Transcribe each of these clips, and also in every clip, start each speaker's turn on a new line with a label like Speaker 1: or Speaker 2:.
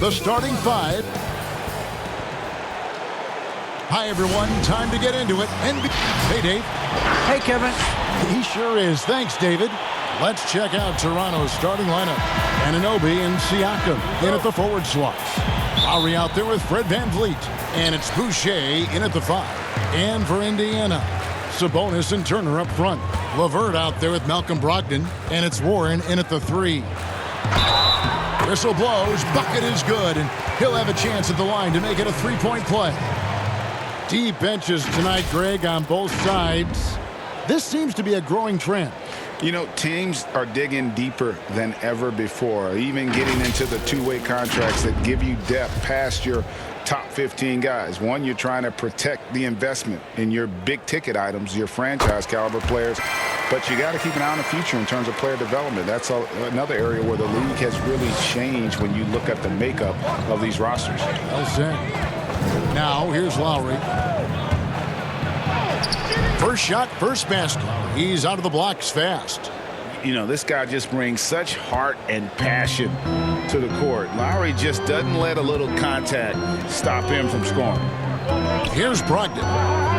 Speaker 1: The starting five. Hi, everyone. Time to get into it. Hey, Dave.
Speaker 2: Hey, Kevin.
Speaker 1: He sure is. Thanks, David. Let's check out Toronto's starting lineup. Anunoby and Siakam in at the forward slots. Lowry out there with Fred VanVleet. And it's Boucher in at the 5. And for Indiana, Sabonis and Turner up front. LeVert out there with Malcolm Brogdon. And it's Warren in at the 3. Whistle blows, bucket is good, and he'll have a chance at the line to make it a three-point play. Deep benches tonight, Greg, on both sides. This seems to be a growing trend.
Speaker 3: You know, teams are digging deeper than ever before, even getting into the two-way contracts that give you depth past your top 15 guys. One, you're trying to protect the investment in your big-ticket items, your franchise-caliber players. But you got to keep an eye on the future in terms of player development. That's another area where the league has really changed when you look at the makeup of these rosters.
Speaker 1: Well said. Now, here's Lowry. First shot, first basket. He's out of the blocks fast.
Speaker 3: You know, this guy just brings such heart and passion to the court. Lowry just doesn't let a little contact stop him from scoring.
Speaker 1: Here's Brogdon.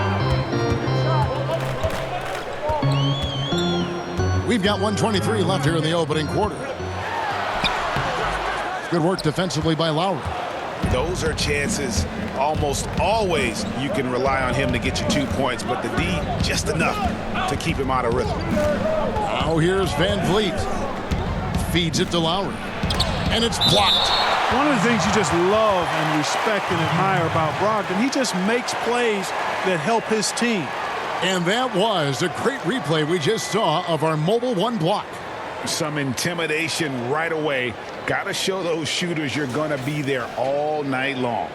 Speaker 1: We've got 1:23 left here in the opening quarter. Good work defensively by Lowry.
Speaker 3: Those are chances almost always you can rely on him to get you 2 points, but the D just enough to keep him out of rhythm.
Speaker 1: Now here's VanVleet. Feeds it to Lowry. And it's blocked.
Speaker 2: One of the things you just love and respect and admire about Brogdon, he just makes plays that help his team.
Speaker 1: And that was a great replay we just saw of our mobile one block.
Speaker 3: Some intimidation right away. Got to show those shooters you're going to be there all night long.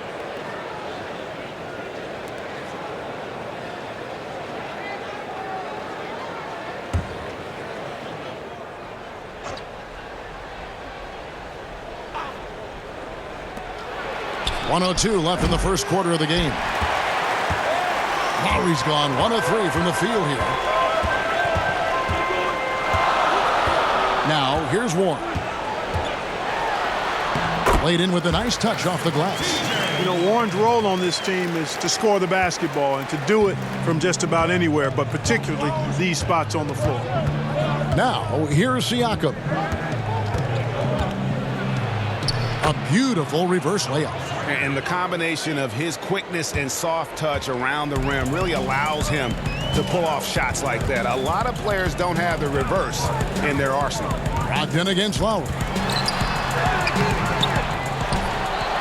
Speaker 1: .102 left in the first quarter of the game. Lowry's gone 1 of 3 from the field here. Now, here's Warren. Played in with a nice touch off the glass.
Speaker 2: You know, Warren's role on this team is to score the basketball and to do it from just about anywhere, but particularly these spots on the floor.
Speaker 1: Now, here's Siakam. A beautiful reverse layup.
Speaker 3: And the combination of his quickness and soft touch around the rim really allows him to pull off shots like that. A lot of players don't have the reverse in their arsenal.
Speaker 1: Brogdon against Lowry.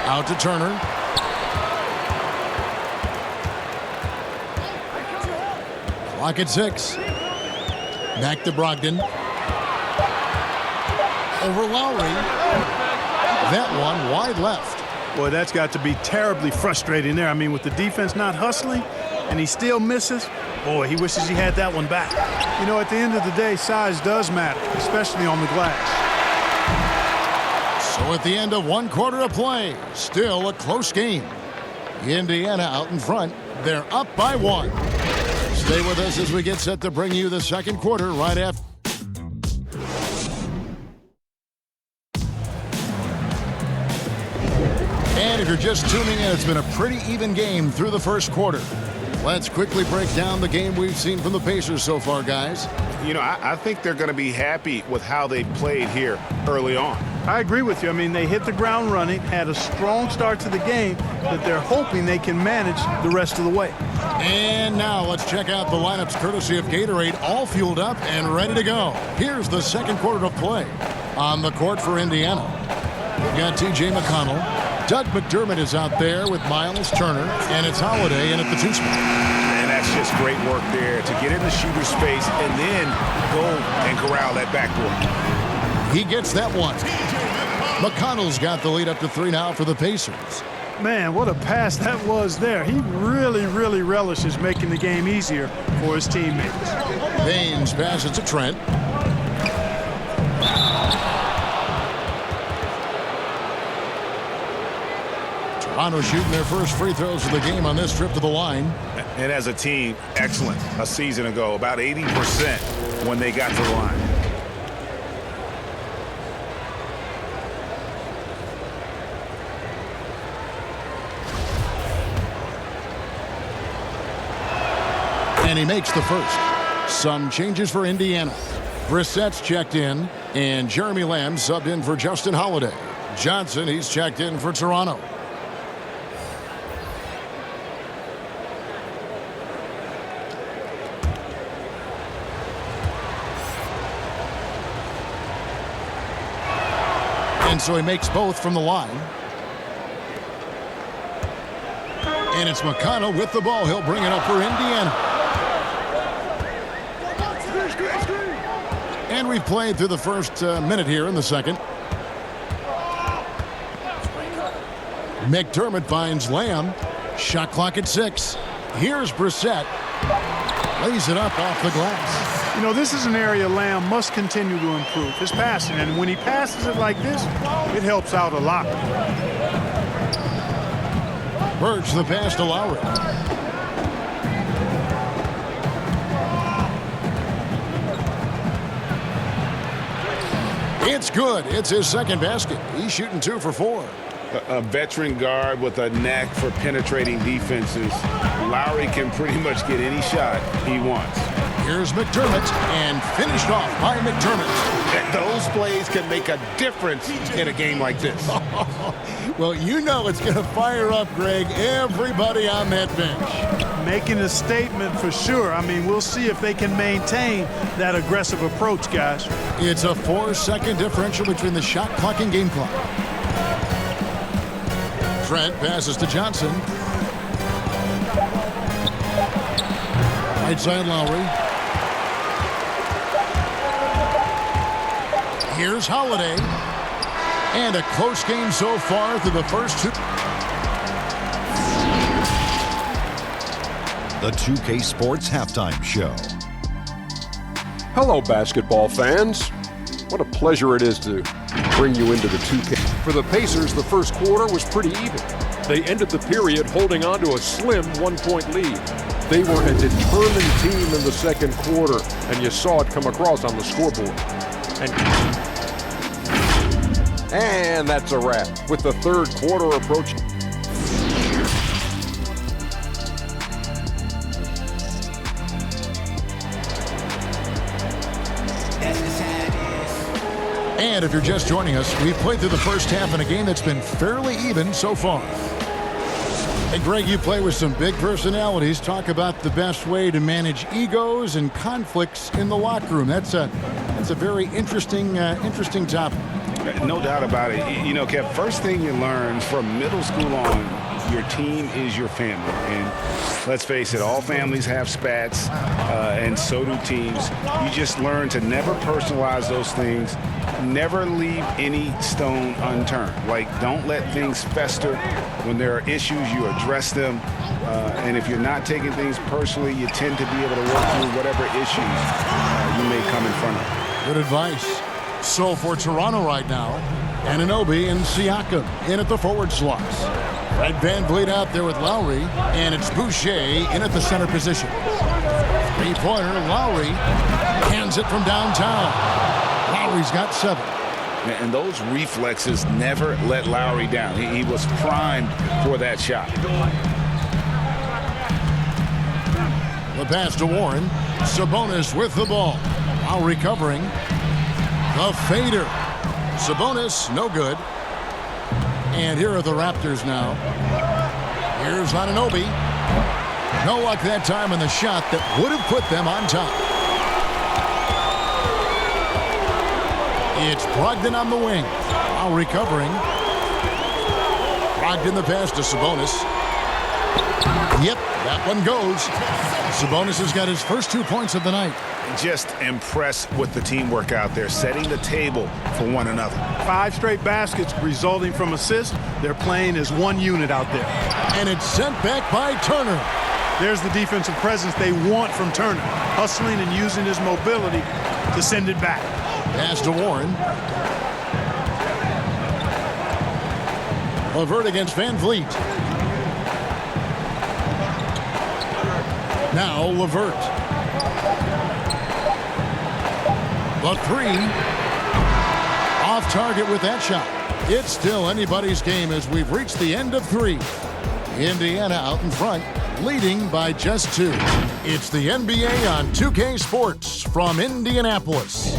Speaker 1: Out to Turner. Clock at 6. Back to Brogdon. Over Lowry. That one wide left.
Speaker 2: Boy, that's got to be terribly frustrating there. I mean, with the defense not hustling and he still misses, boy, he wishes he had that one back. You know, at the end of the day, size does matter, especially on the glass.
Speaker 1: So at the end of 1 quarter of play, still a close game. Indiana out in front. They're up by 1. Stay with us as we get set to bring you the second quarter right after. And if you're just tuning in, it's been a pretty even game through the first quarter. Let's quickly break down the game we've seen from the Pacers so far, guys.
Speaker 3: You know, I think they're going to be happy with how they played here early on.
Speaker 2: I agree with you. I mean, they hit the ground running, had a strong start to the game that they're hoping they can manage the rest of the way.
Speaker 1: And now let's check out the lineups courtesy of Gatorade, all fueled up and ready to go. Here's the second quarter of play. On the court for Indiana, we've got T.J. McConnell. Doug McDermott is out there with Miles Turner, and it's Holiday in at the 2 spot.
Speaker 3: And that's just great work there to get in the shooter's space and then go and corral that backboard.
Speaker 1: He gets that one. McConnell's got the lead up to 3 now for the Pacers.
Speaker 2: Man, what a pass that was there. He really, really relishes making the game easier for his teammates.
Speaker 1: Baines passes to Trent. Toronto shooting their first free throws of the game on this trip to the line.
Speaker 3: And as a team, excellent a season ago. About 80% when they got to the line.
Speaker 1: And he makes the first. Some changes for Indiana. Brissett's checked in, and Jeremy Lamb subbed in for Justin Holiday. Johnson, he's checked in for Toronto. And so he makes both from the line. And it's McConnell with the ball. He'll bring it up for Indiana. And we've played through the first minute here in the second. McDermott finds Lamb. Shot clock at 6. Here's Brissett. Lays it up off the glass.
Speaker 2: You know, this is an area Lamb must continue to improve his passing. And when he passes it like this, it helps out a lot.
Speaker 1: Birch the pass to Lowry. It's good. It's his second basket. He's shooting 2 for 4.
Speaker 3: A veteran guard with a knack for penetrating defenses. Lowry can pretty much get any shot he wants.
Speaker 1: Here's McDermott, and finished off by McDermott.
Speaker 3: Those plays can make a difference in a game like this.
Speaker 1: Well, you know it's going to fire up, Greg, everybody on that bench.
Speaker 2: Making a statement for sure. I mean, we'll see if they can maintain that aggressive approach, guys.
Speaker 1: It's a 4-second differential between the shot clock and game clock. Trent passes to Johnson. Right side Lowry. Here's Holiday. And a close game so far through the first 2.
Speaker 4: The 2K Sports Halftime Show.
Speaker 5: Hello, basketball fans. What a pleasure it is to bring you into the 2K. For the Pacers, the first quarter was pretty even. They ended the period holding on to a slim 1-point lead. They were a determined team in the second quarter, and you saw it come across on the scoreboard. And that's a wrap, with the third quarter approaching.
Speaker 1: And if you're just joining us, we've played through the first half in a game that's been fairly even so far. And Greg, you play with some big personalities. Talk about the best way to manage egos and conflicts in the locker room. That's a very interesting topic.
Speaker 3: No doubt about it. You know, Kev, first thing you learn from middle school on, your team is your family. And let's face it, all families have spats, and so do teams. You just learn to never personalize those things. Never leave any stone unturned. Like, don't let things fester. When there are issues, you address them. And if you're not taking things personally, you tend to be able to work through whatever issues you may come in front of.
Speaker 1: Good advice. So for Toronto right now, Anunoby and Siakam in at the forward slots. Fred VanVleet out there with Lowry, and it's Boucher in at the center position. Three-pointer, Lowry hands it from downtown. Lowry's got 7.
Speaker 3: And those reflexes never let Lowry down. He was primed for that shot.
Speaker 1: The pass to Warren. Sabonis with the ball. Lowry covering. The fader. Sabonis, no good. And here are the Raptors now. Here's Anunoby. No luck that time in the shot that would have put them on top. It's Brogdon on the wing. Now recovering. Brogdon the pass to Sabonis. Yep, that one goes. Sabonis has got his first 2 points of the night.
Speaker 3: Just impressed with the teamwork out there, setting the table for one another.
Speaker 2: 5 straight baskets resulting from assists. They're playing as one unit out there.
Speaker 1: And it's sent back by Turner.
Speaker 2: There's the defensive presence they want from Turner, hustling and using his mobility to send it back.
Speaker 1: Pass to Warren. LeVert against VanVleet. Now LeVert. The 3. Off target with that shot. It's still anybody's game as we've reached the end of 3. Indiana out in front, leading by just 2. It's the NBA on 2K Sports from Indianapolis.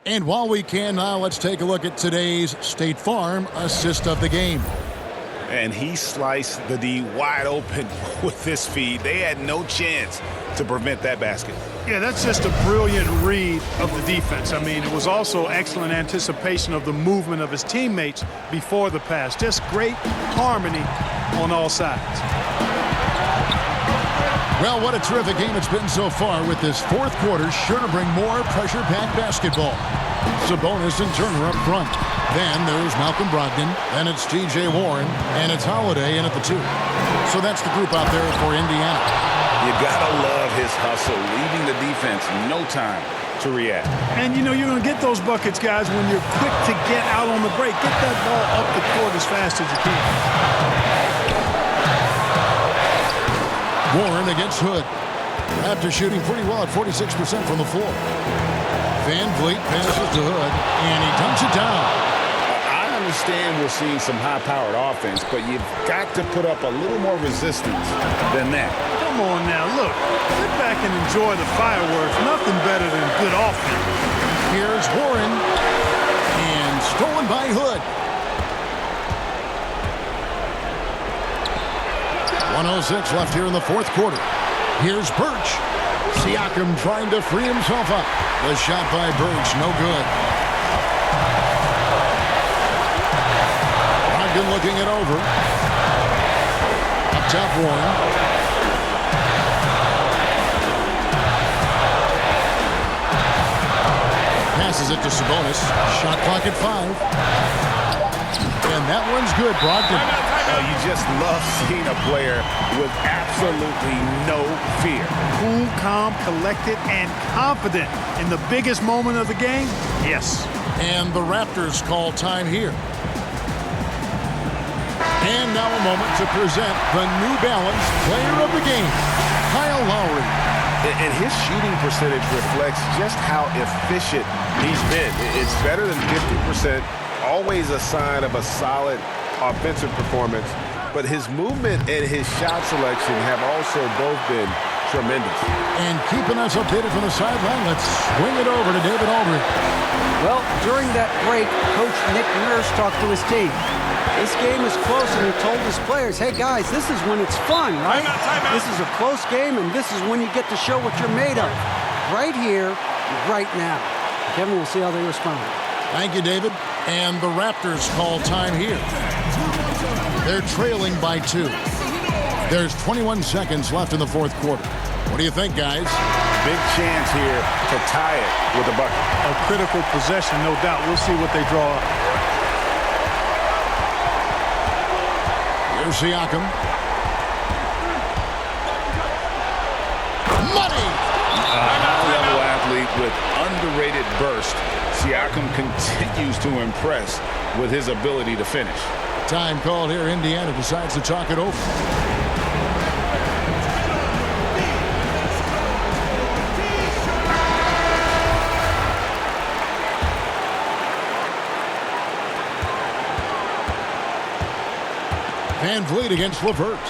Speaker 1: And while we can now, let's take a look at today's State Farm assist of the game.
Speaker 3: And he sliced the D wide open with his feed. They had no chance to prevent that basket.
Speaker 2: Yeah, that's just a brilliant read of the defense. I mean, it was also excellent anticipation of the movement of his teammates before the pass. Just great harmony on all sides.
Speaker 1: Well, what a terrific game it's been so far, with this fourth quarter sure to bring more pressure-packed basketball. Sabonis and Turner up front. Then there's Malcolm Brogdon. Then it's T.J. Warren. And it's Holiday in at the 2. So that's the group out there for Indiana.
Speaker 3: You gotta love his hustle, leaving the defense no time to react.
Speaker 2: And, you know, you're going to get those buckets, guys, when you're quick to get out on the break. Get that ball up the court as fast as you can.
Speaker 1: Warren against Hood. Raptors shooting pretty well at 46% from the floor. Van Vliet passes to Hood, and he dunks it down.
Speaker 3: I understand we're seeing some high-powered offense, but you've got to put up a little more resistance than that.
Speaker 2: Come on now, look. Sit back and enjoy the fireworks. Nothing better than good offense.
Speaker 1: Here's Warren, and stolen by Hood. 1:06 left here in the fourth quarter. Here's Birch. Siakam trying to free himself up. The shot by Birch, no good. Brogdon looking it over. Up top, Warren. Passes it to Sabonis. Shot clock at 5. And that one's good, Brogdon.
Speaker 3: You just love seeing a player with absolutely no fear.
Speaker 2: Cool, calm, collected, and confident in the biggest moment of the game? Yes.
Speaker 1: And the Raptors call time here. And now a moment to present the New Balance Player of the Game, Kyle Lowry.
Speaker 3: And his shooting percentage reflects just how efficient he's been. It's better than 50%, always a sign of a solid offensive performance, but his movement and his shot selection have also both been tremendous.
Speaker 1: And keeping us updated from the sideline, let's swing it over to David Aldridge.
Speaker 6: Well, during that break, Coach Nick Nurse talked to his team. This game is close, and he told his players, hey, guys, this is when it's fun, right? This is a close game, and this is when you get to show what you're made of. Right here, right now. Kevin, we'll see how they respond.
Speaker 1: Thank you, David. And the Raptors call time here. They're trailing by 2. There's 21 seconds left in the fourth quarter. What do you think, guys?
Speaker 3: Big chance here to tie it with a bucket.
Speaker 2: A critical possession, no doubt. We'll see what they draw up.
Speaker 1: Here's Siakam. Money!
Speaker 3: A high-level athlete with underrated burst. Siakam continues to impress with his ability to finish.
Speaker 1: Time called here. Indiana decides to talk it over. Van Vliet against LeVert.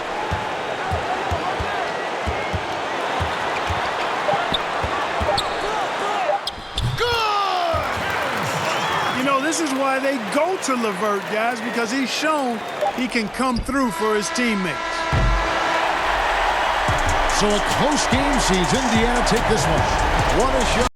Speaker 2: This is why they go to LeVert, guys, because he's shown he can come through for his teammates.
Speaker 1: So a close game sees Indiana take this one. What a shot.